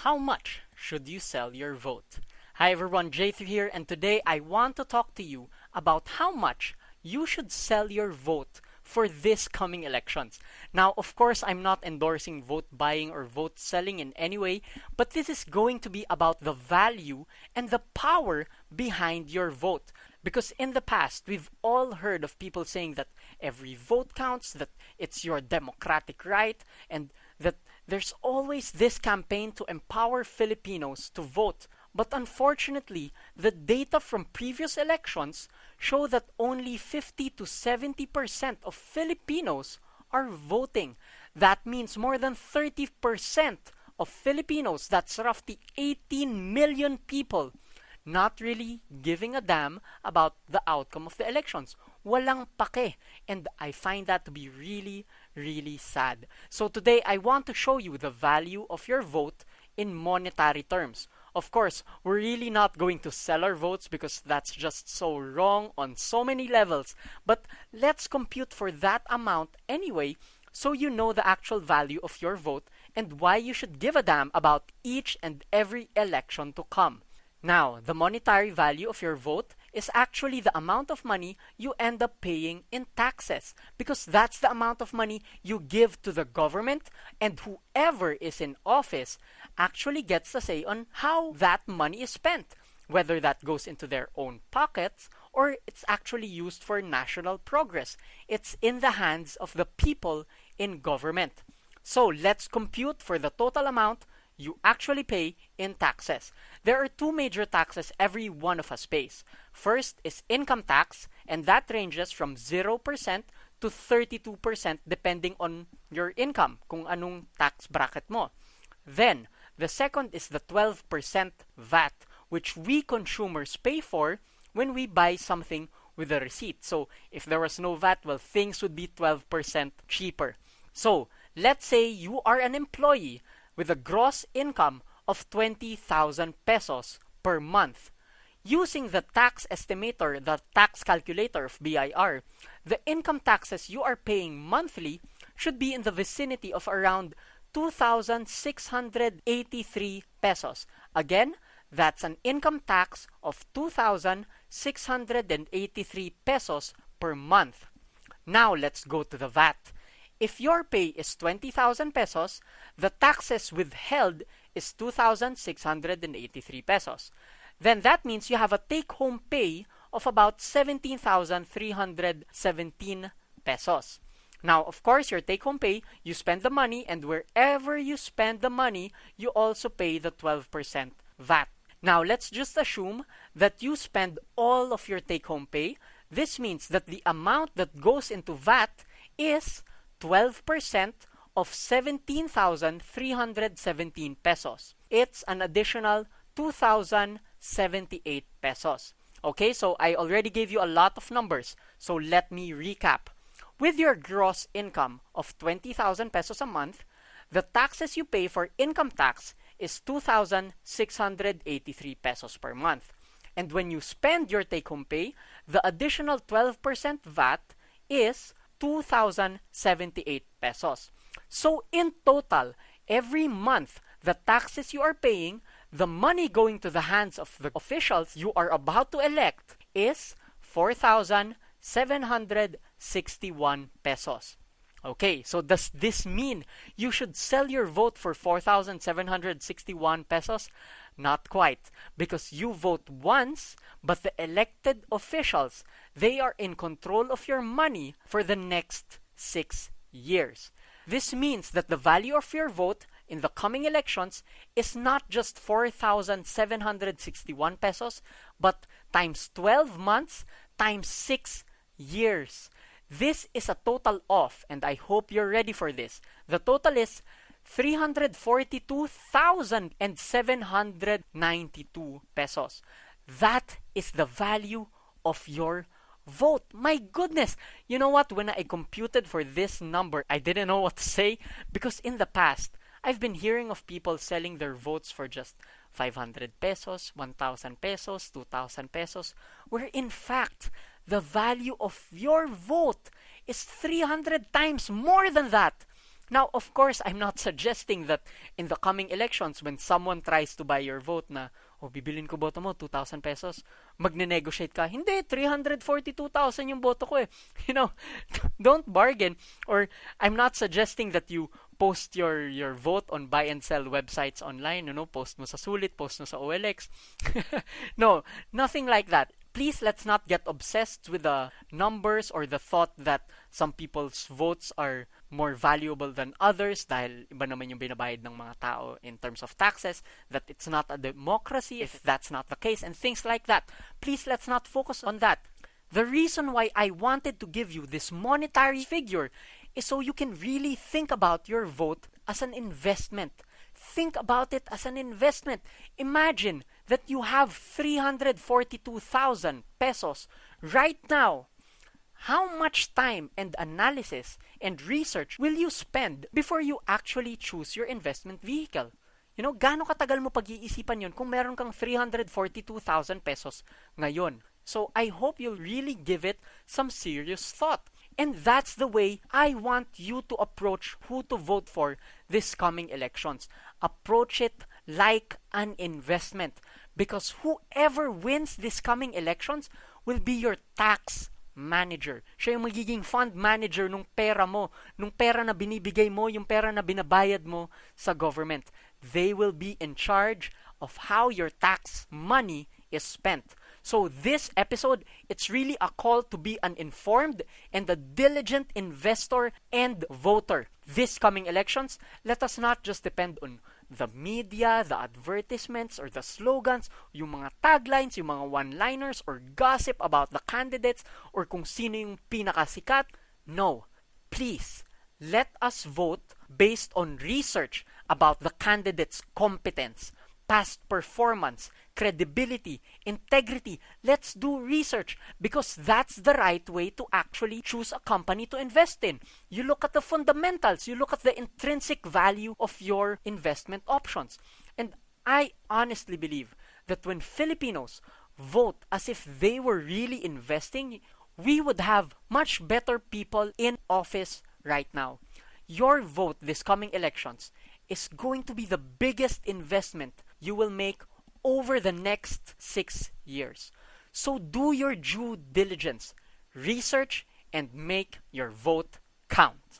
How much should you sell your vote? Hi everyone, J3 here, and today I want to talk to you about how much you should sell your vote for this coming elections. Now, of course, I'm not endorsing vote buying or vote selling in any way, but this is going to be about the value and the power behind your vote. Because in the past, we've all heard of people saying that every vote counts, that it's your democratic right, and that there's always this campaign to empower Filipinos to vote. But unfortunately, the data from previous elections show that only 50 to 70% of Filipinos are voting. That means more than 30% of Filipinos, that's roughly 18 million people, not really giving a damn about the outcome of the elections. Walang pake. And I find that to be really, really sad. So today, I want to show you the value of your vote in monetary terms. Of course, we're really not going to sell our votes because that's just so wrong on so many levels. But let's compute for that amount anyway, so you know the actual value of your vote and why you should give a damn about each and every election to come. Now, the monetary value of your vote is actually the amount of money you end up paying in taxes, because that's the amount of money you give to the government, and whoever is in office actually gets a say on how that money is spent, whether that goes into their own pockets or it's actually used for national progress. It's in the hands of the people in government. So let's compute for the total amount you actually pay in taxes. There are two major taxes every one of us pays. First is income tax, and that ranges from 0% to 32% depending on your income, kung anong tax bracket mo. Then, the second is the 12% VAT, which we consumers pay for when we buy something with a receipt. So, if there was no VAT, well, things would be 12% cheaper. So, let's say you are an employee with a gross income of 20,000 pesos per month. Using the tax estimator, the tax calculator of BIR, the income taxes you are paying monthly should be in the vicinity of around 2,683 pesos. Again, that's an income tax of 2,683 pesos per month. Now let's go to the VAT. If your pay is 20,000 pesos, the taxes withheld is 2,683 pesos. Then that means you have a take-home pay of about 17,317 pesos. Now, of course, your take-home pay, you spend the money, and wherever you spend the money, you also pay the 12% VAT. Now, let's just assume that you spend all of your take-home pay. This means that the amount that goes into VAT is 12% of 17,317 pesos. It's an additional 2,078 pesos. Okay, so I already gave you a lot of numbers. So let me recap. With your gross income of 20,000 pesos a month, the taxes you pay for income tax is 2,683 pesos per month. And when you spend your take-home pay, the additional 12% VAT is 2,078 pesos. So in total, every month, the taxes you are paying, the money going to the hands of the officials you are about to elect is 4,761 pesos. Okay, so does this mean you should sell your vote for 4,761 pesos? Not quite, because you vote once, but the elected officials, they are in control of your money for the next 6 years. This means that the value of your vote in the coming elections is not just 4,761 pesos, but times 12 months, times 6 years. This is a total of, and I hope you're ready for this, the total is 342,792 pesos. That is the value of your vote. My goodness! You know what? When I computed for this number, I didn't know what to say, because in the past, I've been hearing of people selling their votes for just 500 pesos, 1,000 pesos, 2,000 pesos, where in fact, the value of your vote is 300 times more than that. Now, of course, I'm not suggesting that in the coming elections, when someone tries to buy your vote na, bibilin ko boto mo, 2,000 pesos, magne-negotiate ka, hindi, 342,000 yung boto ko eh. You know, don't bargain. Or I'm not suggesting that you post your vote on buy and sell websites online, post mo sa Sulit, post mo sa OLX. No, nothing like that. Please, let's not get obsessed with the numbers or the thought that some people's votes are more valuable than others dahil iba naman yung binabayad ng mga tao in terms of taxes, that it's not a democracy if that's not the case, and things like that. Please, let's not focus on that. The reason why I wanted to give you this monetary figure is so you can really think about your vote as an investment. Think about it as an investment. Imagine that you have 342,000 pesos right now. How much time and analysis and research will you spend before you actually choose your investment vehicle? Gaano katagal mo pag-iisipan yun kung meron kang 342,000 pesos ngayon? So I hope you'll really give it some serious thought. And that's the way I want you to approach who to vote for this coming elections. Approach it like an investment. Because whoever wins this coming elections will be your tax manager. Siya yung magiging fund manager nung pera mo, nung pera na binibigay mo, yung pera na binabayad mo sa government. They will be in charge of how your tax money is spent. So this episode, it's really a call to be an informed and a diligent investor and voter. This coming elections, let us not just depend on the media, the advertisements, or the slogans, yung mga taglines, yung mga one-liners, or gossip about the candidates, or kung sino yung pinakasikat. No. Please, let us vote based on research about the candidate's competence, past performance, credibility, integrity. Let's do research because that's the right way to actually choose a company to invest in. You look at the fundamentals, you look at the intrinsic value of your investment options. And I honestly believe that when Filipinos vote as if they were really investing, we would have much better people in office right now. Your vote this coming elections is going to be the biggest investment you will make over the next 6 years. So do your due diligence, research, and make your vote count.